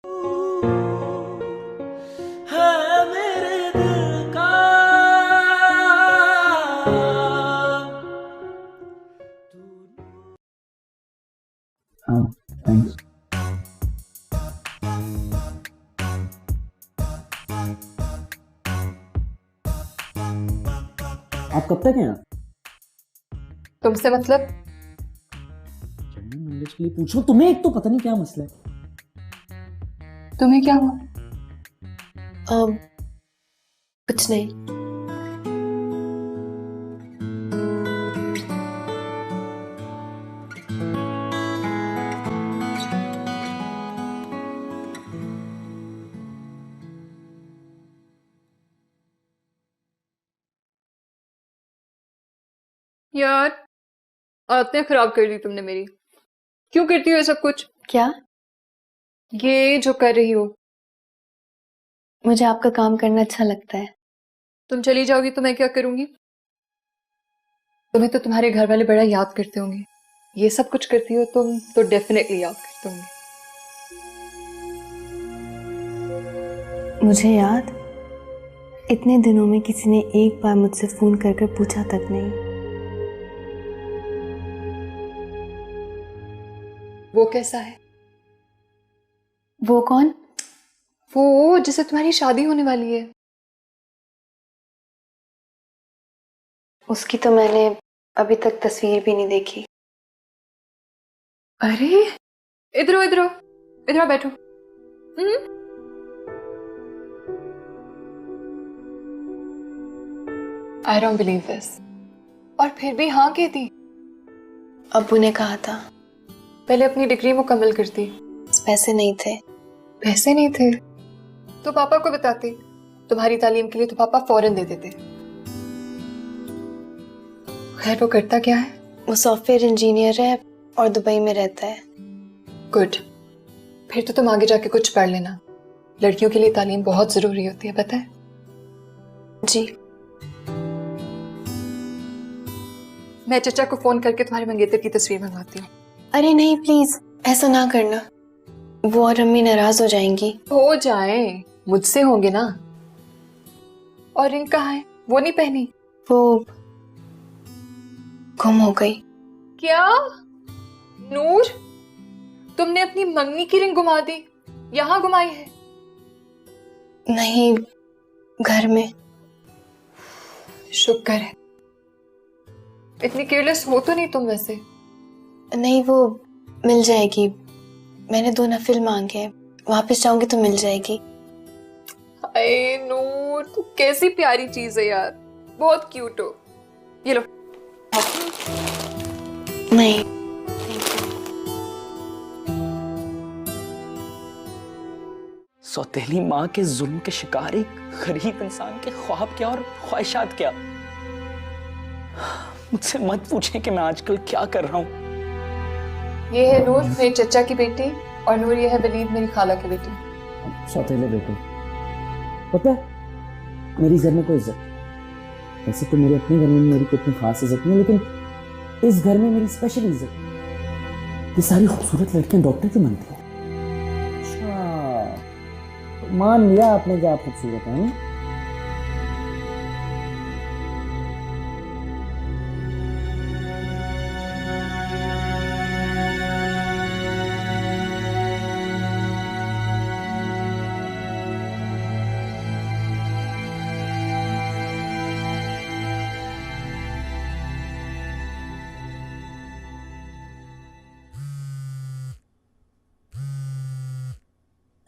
है मेरे दिल का हाँ थैंक्स। आप कब तक हैं यहाँ? तुमसे मतलब? जनरल नॉलेज के लिए पूछ रहा हूँ, तुम्हें एक तो पता नहीं क्या मसला है। तुम्हें क्या हुआ? कुछ नहीं। यार आदतें खराब कर दी तुमने मेरी। क्यों करती हो ये सब कुछ? क्या? ये जो कर रही हो। मुझे आपका काम करना अच्छा लगता है। तुम चली जाओगी तो मैं क्या करूंगी? तुम्हें तो तुम्हारे घर वाले बड़ा याद करते होंगे। ये सब कुछ करती हो तुम तो डेफिनेटली याद करते होंगे। मुझे याद? इतने दिनों में किसी ने एक बार मुझसे फोन कर कर पूछा तक नहीं। वो कैसा है? वो कौन? वो जिससे तुम्हारी शादी होने वाली है। उसकी तो मैंने अभी तक तस्वीर भी नहीं देखी। अरे इधर आओ, इधर आओ, इधर आओ, बैठो। I don't believe this. और फिर भी हाँ कहती। अब्बू ने कहा था। पहले अपनी डिग्री मुकम्मल करती। पैसे नहीं थे। पैसे नहीं थे तो पापा को बताते। तुम्हारी तालीम के लिए तो पापा फौरन दे देते। खैर वो करता क्या है? वो सॉफ्टवेयर इंजीनियर है और दुबई में रहता है। गुड। फिर तो तुम आगे जाके कुछ पढ़ लेना। लड़कियों के लिए तालीम बहुत जरूरी होती है, पता है? जी। मैं चचा को फोन करके तुम्हारे मंगेतर की तस्वीर मंगवाती हूँ। अरे नहीं प्लीज, ऐसा ना करना। वो और अम्मी नाराज हो जाएंगी। हो जाए, मुझसे होंगे ना। और रिंग कहाँ है? वो नहीं पहनी? वो गुम हो गई। क्या? नूर, तुमने अपनी मंगनी की रिंग गुमा दी? यहाँ गुमाई है? नहीं, घर में। शुक्र है। इतनी केयरलेस हो तो नहीं तुम वैसे। नहीं, वो मिल जाएगी। मैंने 2 नफिल मांगे हैं, वापस जाऊंगी तो मिल जाएगी। अरे नूर, तू कैसी प्यारी चीज है यार। बहुत क्यूट हो। ये लो। नहीं। सौतेली माँ के जुल्म के शिकार एक गरीब इंसान के ख्वाब क्या और ख्वाहिशात क्या। मुझसे मत पूछें कि मैं आजकल क्या कर रहा हूँ। ये है नूर, मेरे चचा की बेटी। और नूर ये है वलीद, मेरी खाला की बेटी। सौतेले बेटे, पता है मेरी घर में कोई इज्जत नहीं। वैसे तो मेरे अपने घर में मेरी कोई इतनी खास इज्जत नहीं, लेकिन इस घर में मेरी स्पेशल इज्जत। ये सारी खूबसूरत लड़कियां डॉक्टर क्यों बनती हैं? अच्छा, मान लिया आपने कि आप खूबसूरत हैं।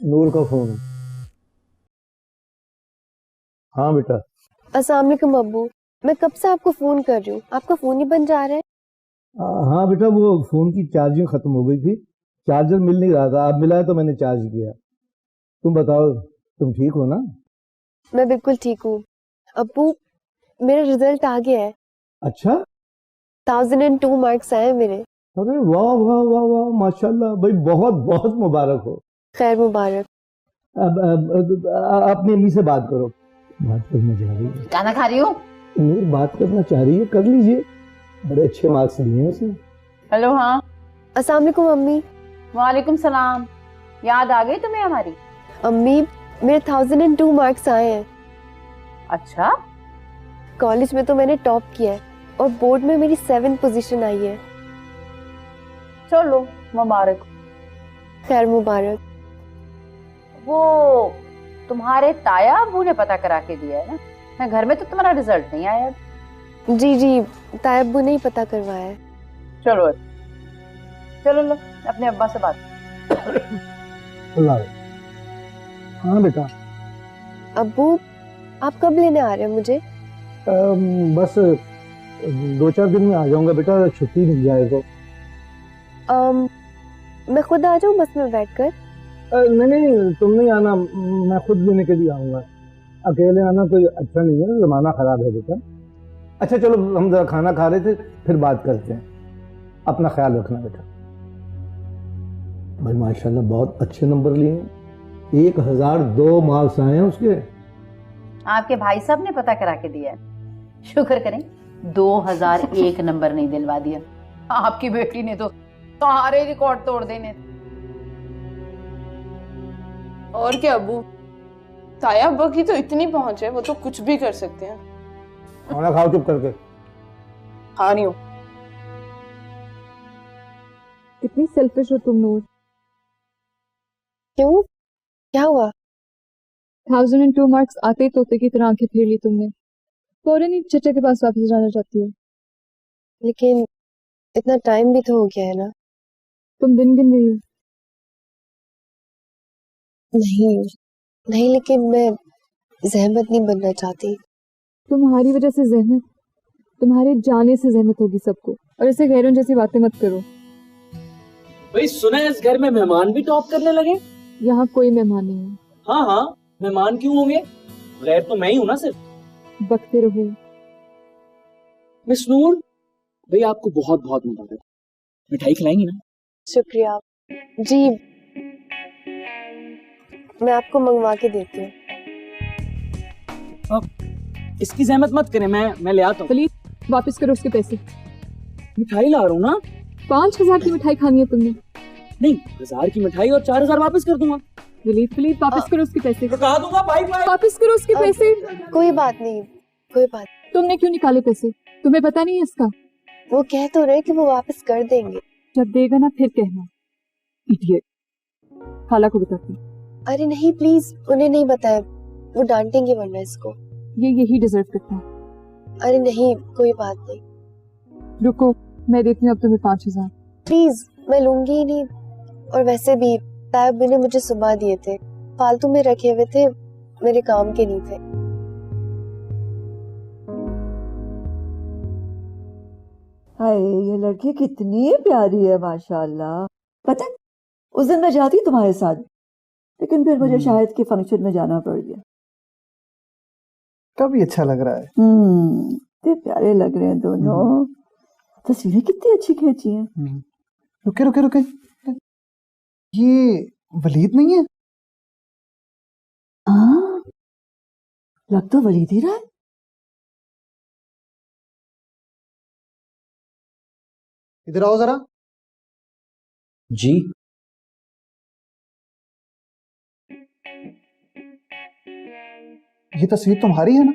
नूर का फोन। हाँ बेटा। अस्सलाम वालेकुम अब्बू, मैं कब से आपको फोन कर रही हूँ, आपका फोन ही बंद जा रहा है। हाँ बेटा, वो फोन की चार्जिंग खत्म हो गई थी, चार्जर मिल नहीं रहा था। अब मिला है तो मैंने चार्ज किया। तुम बताओ, तुम ठीक हो ना? मैं बिल्कुल ठीक हूँ अब्बू। मेरा रिजल्ट आ गया है। अच्छा? 1002 मार्क्स आए मेरे। अरे वाह वाह वाह वाह, माशाल्लाह भाई, बहुत बहुत मुबारक हो। खैर मुबारक। अब अपनी अम्मी से बात करो। बात करना चाह रही है। खाना खा रही हूँ। नूर बात करना चाह रही है, कर लीजिए। बड़े अच्छे मार्क्स लिए हैं उसने। हेलो। हाँ अस्सलाम वालेकुम अम्मी। वालेकुम सलाम। याद आ गई तुम्हें हमारी? अम्मी, मेरे 1002 मार्क्स आए हैं। अच्छा, कॉलेज में तो मैंने टॉप किया है और बोर्ड में मेरी 7th पोजीशन आई है। चलो मुबारक। खैर मुबारक। वो तुम्हारे ताया अबू ने पता करा के दिया है ना? मैं घर में तो तुम्हारा रिजल्ट नहीं आया। जी जी, तायब्बू ने ही पता करवाया है। चलो चलो लो अपने अब्बा से बात। अल्लाह। हाँ बेटा। अब्बू, आप कब लेने आ रहे हैं मुझे? बस 2-4 दिन में आ जाऊंगा बेटा, छुट्टी मिल जाए तो। मैं खुद आ जाऊँ बस में बैठकर? नहीं नहीं, तुम नहीं आना, मैं खुद लेने के लिए आऊंगा। अकेले आना कोई अच्छा नहीं है, जमाना खराब है बेटा। अच्छा चलो, हम जरा खाना खा रहे थे, फिर बात करते हैं। अपना ख्याल रखना बेटा। भाई माशाल्लाह बहुत अच्छे नंबर लिए हैं, 1002 मार्क्स आए हैं उसके। आपके भाई साहब ने पता करा के दिया है। शुक्र करें 2001 नंबर नहीं दिलवा दिया। आपकी बेटी ने तो सारे रिकॉर्ड तोड़ देने। और क्या अबू, ताया अब्बा की तो इतनी पहुंच है, वो तो कुछ भी कर सकते हैं। खाना खाओ चुप करके। खा रही हूँ। कितनी सेल्फिश हो तुम नूर। क्यों, क्या हुआ? 1002 मार्क्स आते ही तोते की तरह आंखें फेर ली तुमने। फौरन ही चचा के पास वापस जाना चाहती हो। लेकिन इतना टाइम भी तो हो गया है ना। तुम दिन गिन रही हो। नहीं नहीं, लेकिन मैं जहमत नहीं बनना चाहती। तुम्हारी वजह से जहमत, तुम्हारे जाने से जहमत होगी सबको। और ऐसे गैरों जैसी बातें मत करो। भाई सुना है इस घर में मेहमान भी टॉप करने लगे। यहाँ कोई मेहमान नहीं है। हाँ हाँ, मेहमान क्यों होंगे? गैर तो मैं ही हूँ ना सिर्फ। बकते रहो। मिस नूर, भाई आपको बहुत बहुत मुबारक। मिठाई खिलाएंगी ना? शुक्रिया जी, मैं आपको मंगवा के देती हूँ। इसकी जहमत मत करें, मैं ले आता हूँ। प्लीज वापस करो उसके पैसे। मिठाई ला रहा हूँ ना। 5000 की मिठाई खानी है तुमने। नहीं, 1000 की मिठाई और 4000 वापस कर दूंगा। प्लीज वापस करो उसके पैसे। कहा दूंगा, बाय बाय। वापस करो उसके पैसे। कोई बात नहीं, कोई बात। तुमने क्यों निकाले पैसे? तुम्हें पता नहीं है इसका? वो कह तो रहे कि वो वापस कर देंगे। जब देगा ना फिर कहना। इडियट। खाला को बताती। अरे नहीं प्लीज, उन्हें नहीं बताया, वो डांटेंगे वरना इसको। ये यही डिजर्व करता है। अरे नहीं, कोई बात नहीं। रुको, मैं देती हूँ अब तुम्हें 5000। प्लीज, मैं लूंगी ही नहीं। और वैसे भी तायब ने मुझे सुबह दिए थे, फालतू में रखे हुए थे, मेरे काम के नहीं थे। हाय, ये लड़की कितनी प्यारी है माशाल्लाह। पता है, उस दिन मैं जाती तुम्हारे साथ, लेकिन फिर मुझे शायद के फंक्शन में जाना पड़ गया। काफी अच्छा लग रहा है। इतने प्यारे लग रहे हैं दोनों। तस्वीरें कितनी अच्छी खींची हैं। रुके रुके रुके, ये वलीद नहीं है? हाँ, लग तो वलीद ही रहा है। इधर आओ जरा। जी। ये तस्वीर तुम्हारी है ना?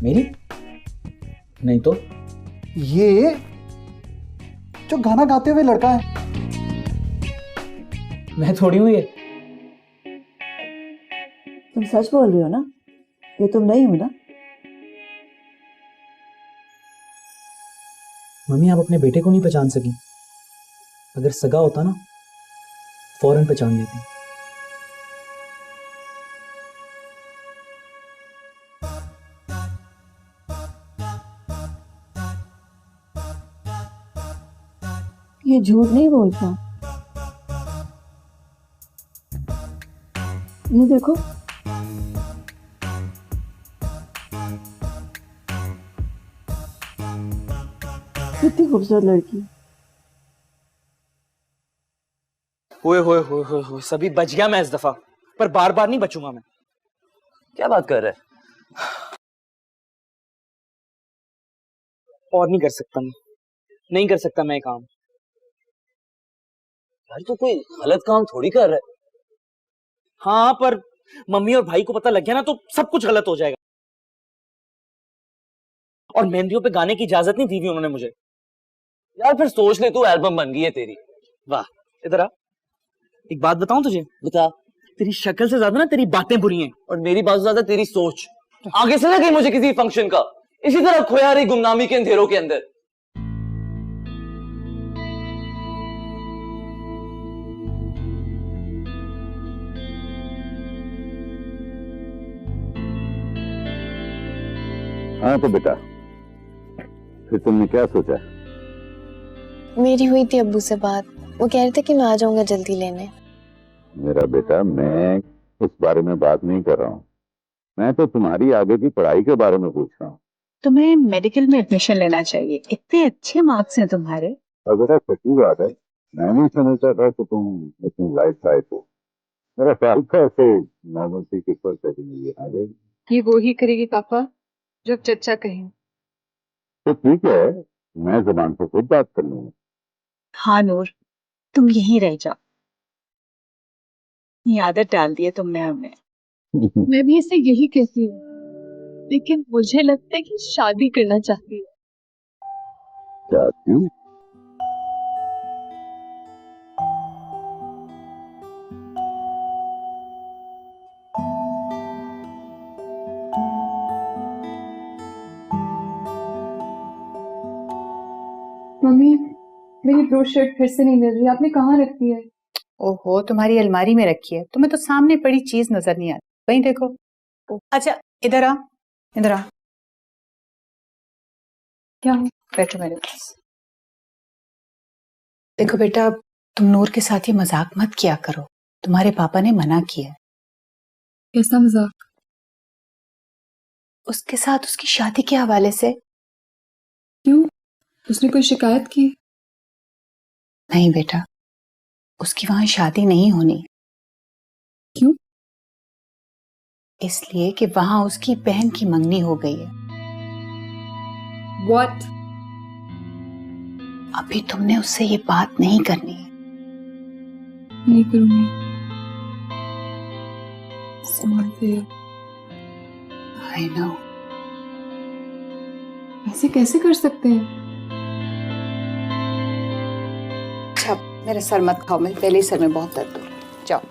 मेरी? नहीं तो। ये जो गाना गाते हुए लड़का है। मैं थोड़ी हूँ ये। तुम सच बोल रहे हो ना? ये तुम नहीं हो ना? मम्मी, आप अपने बेटे को नहीं पहचान सकी। अगर सगा होता ना, फौरन पहचान लेती। ये झूठ नहीं बोलता। ये देखो, कितनी खूबसूरत लड़की। होए, सभी बच गया मैं इस दफा, पर बार बार नहीं बचूंगा मैं। क्या बात कर रहे हैं? और नहीं कर सकता मैं, नहीं कर सकता मैं ये काम। यार तू कोई गलत काम थोड़ी कर रहा है। हाँ, पर मम्मी और भाई को पता लग गया ना तो सब कुछ गलत हो जाएगा। और मेहंदियों पे गाने की इजाजत नहीं दी हुई उन्होंने मुझे। यार फिर सोच ले, तू एल्बम बन गई है तेरी। वाह, इधर आ, एक बात बताऊं तुझे? बता। तेरी शक्ल से ज्यादा ना तेरी बातें बुरी हैं। और मेरी बात से ज्यादा तेरी सोच। आगे से ना कहीं मुझे किसी फंक्शन का इसी तरह खोया रही गुमनामी के अंधेरों के अंदर। हाँ तो बेटा, फिर तुमने क्या सोचा? मेरी हुई थी अब्बू से बात। वो कह रहे थे कि मैं आ जाऊंगा जल्दी लेने। मेरा बेटा, मैं इस बारे में बात नहीं कर रहा हूँ। मैं तो तुम्हारी आगे की पढ़ाई के बारे में पूछ रहा हूँ। तुम्हें मेडिकल में एडमिशन लेना चाहिए, इतने अच्छे मार्क्स हैं तुम्हारे। और बेटा सच्ची बात है, मैं नहीं समझता था कि तुम इतनी लाइफ साइड हो। मेरा ख्याल था ऐसे नॉर्मल सी किस्मत से आ गई। ये वो ही करेगी पापा जो अब चचा कहें। तो ठीक है, मैं जुबान से खुद बात कर लूंगा। हाँ नूर, तुम यहीं रह जाओ। ये आदत डाल दी है तुमने हमें। मैं भी इसे यही कहती हूँ, लेकिन मुझे लगता है कि शादी करना चाहती है। चाहती हूँ? मम्मी, मेरी ब्रो शर्ट फिर से नहीं मिल रही, आपने कहाँ रखी है? ओहो, तुम्हारी अलमारी में रखी है। तुम्हें तो सामने पड़ी चीज नजर नहीं आती, वहीं देखो। अच्छा इधर आ, इधर आ। क्या? बैठो मेरे पास। देखो बेटा, तुम नूर के साथ ही मजाक मत किया करो, तुम्हारे पापा ने मना किया। कैसा मजाक? उसके साथ उसकी शादी के हवाले से। क्यों, उसने कोई शिकायत की? नहीं बेटा, उसकी वहां शादी नहीं होनी। क्यों? इसलिए कि वहां उसकी बहन की मंगनी हो गई है। What? अभी तुमने उससे ये बात नहीं करनी है। नहीं करूंगी। समझते हो? I know। ऐसे कैसे कर सकते हैं? अच्छा मेरा सर मत खाओ, मेरे पहले ही सर में बहुत दर्द हो रहा है। जाओ।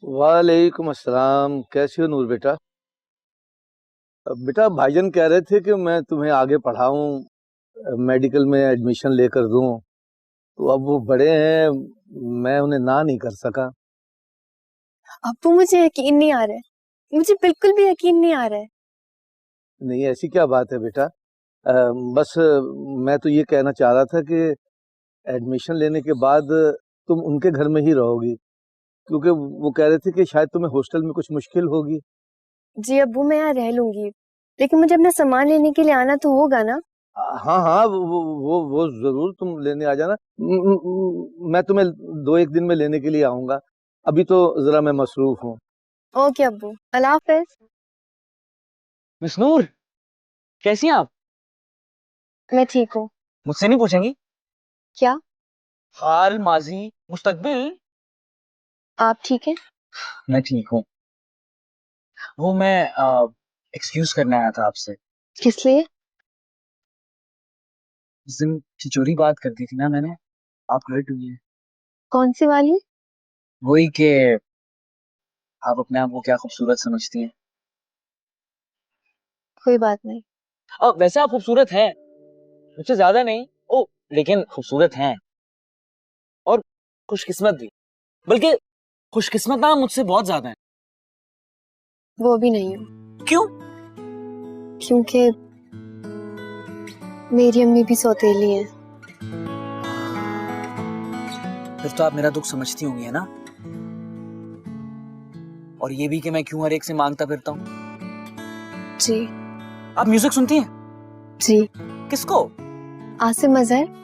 वालेकुम अस्सलाम। कैसी हो नूर बेटा? बेटा भाईजान कह रहे थे कि मैं तुम्हें आगे पढ़ाऊं, मेडिकल में एडमिशन लेकर दूं, तो अब वो बड़े हैं, मैं उन्हें ना नहीं कर सका। अब्बू मुझे यकीन नहीं आ रहा है, मुझे बिल्कुल भी यकीन नहीं आ रहा है। नहीं ऐसी क्या बात है बेटा, बस मैं तो ये कहना चाह रहा था कि एडमिशन लेने के बाद तुम उनके घर में ही रहोगी, क्योंकि वो कह रहे थे कि शायद तुम्हें हॉस्टल में कुछ मुश्किल होगी। जी अब्बू, मैं यहाँ रह लूंगी, लेकिन मुझे अपना सामान लेने के लिए आना तो होगा ना? हाँ हाँ, वो जरूर तुम लेने आ जाना। मैं तुम्हें 2-1 दिन में लेने के लिए आऊंगा, अभी तो जरा मैं मसरूफ हूँ। ओके अब्बू, अल्लाह हाफिज। मिस नूर, कैसी हैं आप? मैं ठीक हूँ। मुझसे नहीं पूछेंगी? क्या? हाल, माजी, मुस्तकबिल। आप ठीक हैं? मैं ठीक हूँ। वो मैं एक्सक्यूज करने आया था आपसे। किस लिए? उस दिन चिचोरी बात कर दी थी ना मैंने, आप हर्ट हुई है। कौन सी वाली? वही कि आप अपने आप को क्या खूबसूरत समझती हैं। कोई बात नहीं। वैसे आप खूबसूरत हैं, मुझसे ज्यादा नहीं, ओ लेकिन खूबसूरत हैं और खुशकिस्मत भी, बल्कि खुशकिस्मत ना मुझसे बहुत ज्यादा हैं। वो भी नहीं हूँ। क्यों? क्योंकि मेरी अम्मी भी सौतेली है। फिर तो आप मेरा दुख समझती होंगी, है ना? और ये भी कि मैं क्यों हर एक से मांगता फिरता हूँ। जी। आप म्यूजिक सुनती हैं? जी। किसको? आसिम अजहर।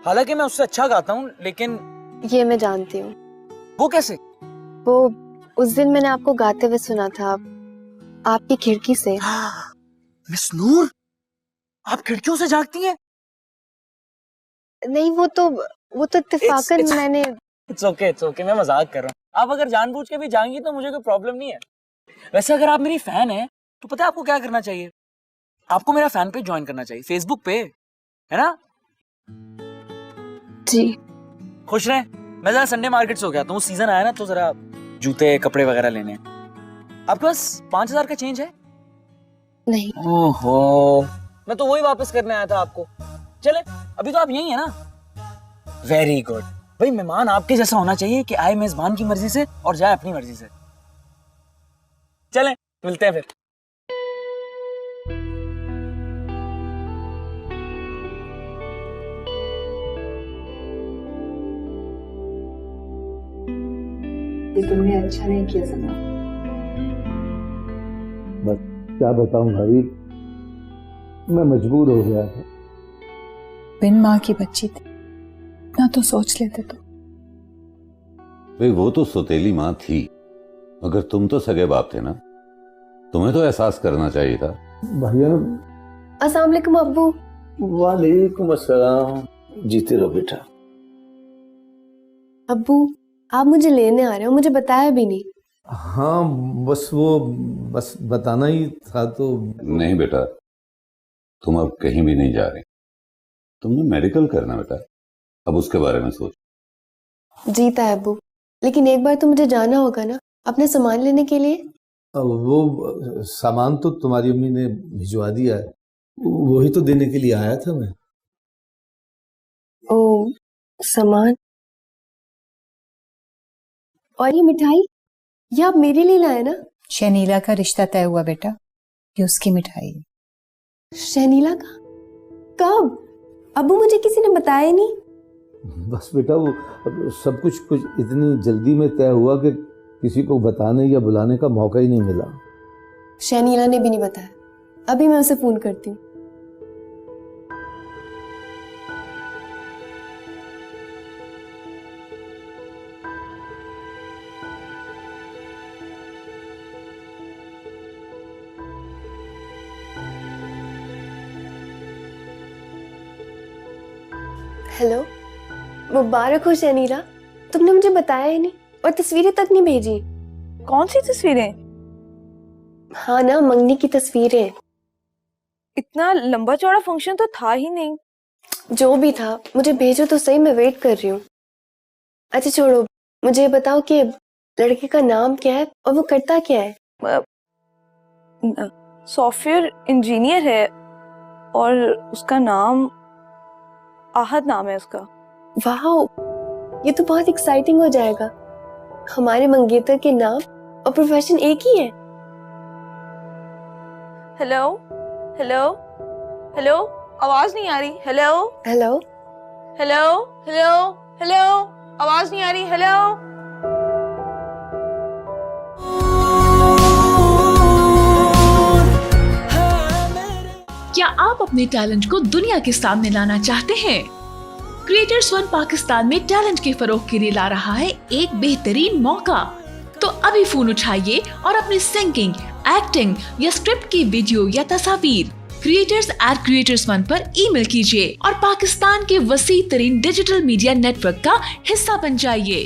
हालांकि मैं उससे अच्छा गाता हूँ, लेकिन ये मैं जानती हूँ। वो कैसे? वो उस दिन मैंने आपको गाते हुए सुना था, आपकी खिड़की से। मिस नूर, आप खिड़कियों से जागती हैं? नहीं, वो तो वो तो इत्तेफाकन मैंने इट्स ओके, मैं मजाक कर रहा हूँ। आप अगर जानबूझ के भी जाएंगी तो मुझे कोई प्रॉब्लम नहीं है। वैसे अगर आप मेरी फैन है तो पता है आपको क्या करना चाहिए? आपको मेरा फैन पेज ज्वाइन करना चाहिए फेसबुक पे, है ना? जी। खुश रहे। मैं जरा संडे मार्केट से हो गया तो सीजन आया ना, तो जरा जूते कपड़े वगैरह लेने हैं। आपके पास 5,000 का चेंज है? नहीं। ओहो, मैं तो वही वापस करने आया था आपको। चले, अभी तो आप यही है ना? Very good. भाई मेहमान आपके जैसा होना चाहिए कि आए मेजबान की मर्जी से और जाए अपनी मर्जी से। चलें, मिलते हैं फिर। ये तुमने अच्छा नहीं किया सना। बस क्या बताऊं भाभी, मैं मजबूर हो गया था। बिन माँ की बच्ची थी ना, तो सोच लेते तो। भाई वो तो सौतेली माँ थी, मगर तुम तो सगे बाप थे ना, तुम्हें तो एहसास करना चाहिए था। भैया अस्सलाम वालेकुम अब्बू। वालेकुम अस्सलाम। जीते रहो बेटा। अब्बू आप मुझे लेने आ रहे हो, मुझे बताया भी नहीं। हाँ बस बताना ही था तो। नहीं बेटा, तुम अब कहीं भी नहीं जा रहे, तुमने मेडिकल करना बेटा, अब उसके बारे में सोच। जीता है अब्बू, लेकिन एक बार तो मुझे जाना होगा ना अपना सामान लेने के लिए। वो सामान तो तुम्हारी अम्मी ने भिजवा दिया है, वही तो देने के लिए आया था मैं। ओ सामान और ये मिठाई, ये आप मेरे लिए लाए ना? शनीला का रिश्ता तय हुआ बेटा, ये उसकी मिठाई है। शनीला का? कब? अब्बू मुझे किसी ने बताया नहीं। बस बेटा वो सब कुछ इतनी जल्दी में तय हुआ कि किसी को बताने या बुलाने का मौका ही नहीं मिला। शनीला ने भी नहीं बताया। अभी मैं उसे फोन करती हूँ। हेलो, मुबारक हो शनीला, तुमने मुझे बताया ही नहीं और तस्वीरें तक नहीं भेजी। कौन सी तस्वीरें? हाँ ना, मंगनी की तस्वीरें। इतना लंबा चौड़ा फंक्शन तो था ही नहीं। जो भी था मुझे भेजो तो सही, मैं वेट कर रही हूँ। अच्छा छोड़ो, मुझे ये बताओ कि लड़के का नाम क्या है और वो करता क्या है? सॉफ्टवेयर इंजीनियर है और उसका नाम आहद नाम है उसका। वाह, ये तो बहुत एक्साइटिंग हो जाएगा। हमारे मंगेतर के नाम और प्रोफेशन एक ही है। हेलो हेलो हेलो, आवाज नहीं आ रही। Hello hello hello hello hello, आवाज नहीं आ रही। हेलो। क्या आप अपने टैलेंट को दुनिया के सामने लाना चाहते हैं? क्रिएटर्स वन पाकिस्तान में टैलेंट के फरोग के लिए ला रहा है एक बेहतरीन मौका। तो अभी फोन उठाइए और अपनी सिंगिंग, एक्टिंग या स्क्रिप्ट की वीडियो या तस्वीर creators@creators1 पर ईमेल कीजिए और पाकिस्तान के वसी तरीन डिजिटल मीडिया नेटवर्क का हिस्सा बन जाइए।